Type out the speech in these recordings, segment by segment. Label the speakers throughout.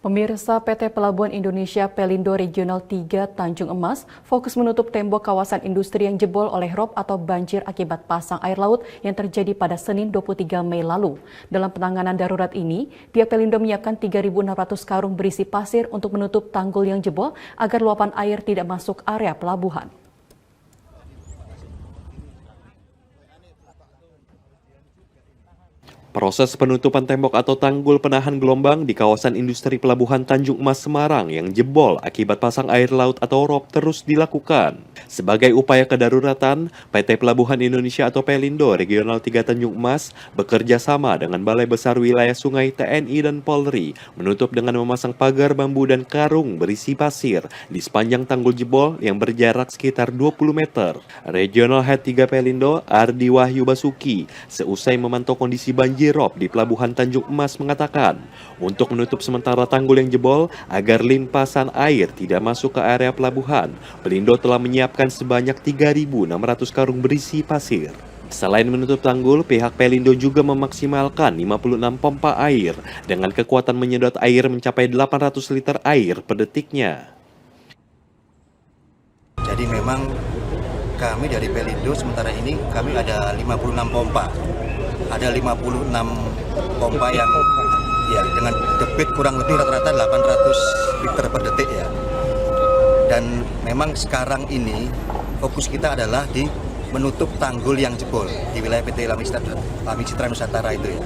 Speaker 1: Pemirsa, PT Pelabuhan Indonesia Pelindo Regional 3 Tanjung Emas fokus menutup tembok kawasan industri yang jebol oleh rob atau banjir akibat pasang air laut yang terjadi pada Senin 23 Mei lalu. Dalam penanganan darurat ini, pihak Pelindo menyiapkan 3.600 karung berisi pasir untuk menutup tanggul yang jebol agar luapan air tidak masuk area pelabuhan.
Speaker 2: Proses penutupan tembok atau tanggul penahan gelombang di kawasan industri pelabuhan Tanjung Emas Semarang yang jebol akibat pasang air laut atau rob terus dilakukan. Sebagai upaya kedaruratan, PT Pelabuhan Indonesia atau Pelindo Regional 3 Tanjung Emas bekerja sama dengan Balai Besar Wilayah Sungai TNI dan Polri menutup dengan memasang pagar bambu dan karung berisi pasir di sepanjang tanggul jebol yang berjarak sekitar 20 meter. Regional Head 3 Pelindo Ardi Wahyu Basuki seusai memantau kondisi banjir rob di Pelabuhan Tanjung Emas mengatakan, untuk menutup sementara tanggul yang jebol agar limpasan air tidak masuk ke area pelabuhan, Pelindo telah menyiapkan sebanyak 3.600 karung berisi pasir. Selain menutup tanggul, pihak Pelindo juga memaksimalkan 56 pompa air dengan kekuatan menyedot air mencapai 800 liter air per detiknya.
Speaker 3: Jadi memang kami dari Pelindo sementara ini kami ada 56 pompa. Ada 56 pompa yang ya dengan debit kurang lebih rata-rata 800 liter per detik ya. Dan memang sekarang ini fokus kita adalah di menutup tanggul yang jebol di wilayah PT Lami Citra Nusantara itu ya.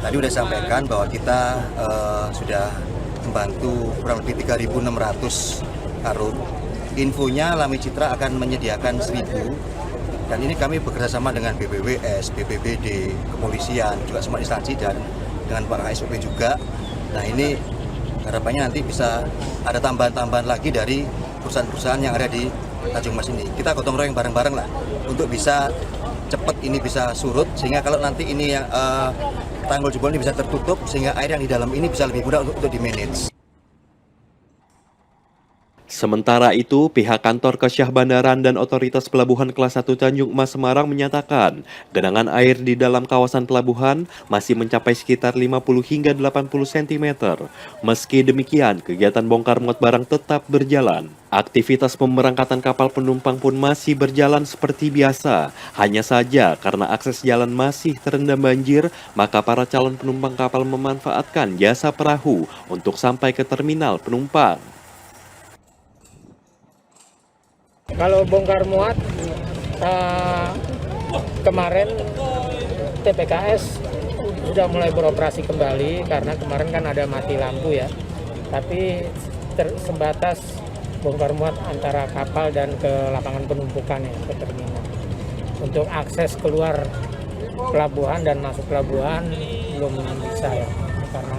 Speaker 3: Tadi udah sampaikan bahwa kita sudah membantu kurang lebih 3.600 karung. Infonya Lami Citra akan menyediakan 1.000. Dan ini kami bekerjasama dengan BPWS, BPBD, kepolisian, juga semua instansi dan dengan para SOP juga. Nah ini harapannya nanti bisa ada tambahan-tambahan lagi dari perusahaan-perusahaan yang ada di Tanjung Emas ini. Kita gotong royong bareng-bareng lah untuk bisa cepat ini bisa surut sehingga kalau nanti ini yang tanggul jebol ini bisa tertutup sehingga air yang di dalam ini bisa lebih mudah untuk di-manage.
Speaker 2: Sementara itu, pihak kantor Kesyah Bandaran dan Otoritas Pelabuhan Kelas 1 Tanjung Emas Semarang menyatakan, genangan air di dalam kawasan pelabuhan masih mencapai sekitar 50 hingga 80 cm. Meski demikian, kegiatan bongkar muat barang tetap berjalan. Aktivitas pemberangkatan kapal penumpang pun masih berjalan seperti biasa. Hanya saja, karena akses jalan masih terendam banjir, maka para calon penumpang kapal memanfaatkan jasa perahu untuk sampai ke terminal penumpang.
Speaker 4: Kalau bongkar muat, kemarin TPKS sudah mulai beroperasi kembali karena kemarin kan ada mati lampu ya. Tapi sebatas bongkar muat antara kapal dan ke lapangan penumpukan ya, ke terminal. Untuk akses keluar pelabuhan dan masuk pelabuhan belum bisa ya, karena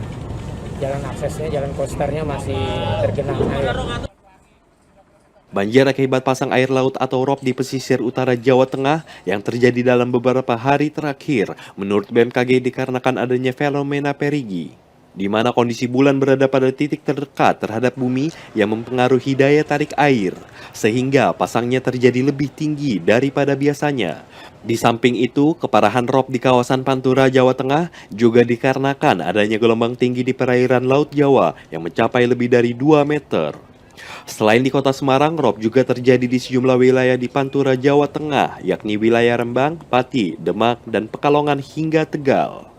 Speaker 4: jalan aksesnya, jalan coasternya masih tergenang air.
Speaker 2: Banjir akibat pasang air laut atau rob di pesisir utara Jawa Tengah yang terjadi dalam beberapa hari terakhir menurut BMKG dikarenakan adanya fenomena perigi, di mana kondisi bulan berada pada titik terdekat terhadap bumi yang mempengaruhi daya tarik air, sehingga pasangnya terjadi lebih tinggi daripada biasanya. Di samping itu, keparahan rob di kawasan Pantura, Jawa Tengah juga dikarenakan adanya gelombang tinggi di perairan Laut Jawa yang mencapai lebih dari 2 meter. Selain di kota Semarang, rob juga terjadi di sejumlah wilayah di Pantura, Jawa Tengah, yakni wilayah Rembang, Pati, Demak, dan Pekalongan hingga Tegal.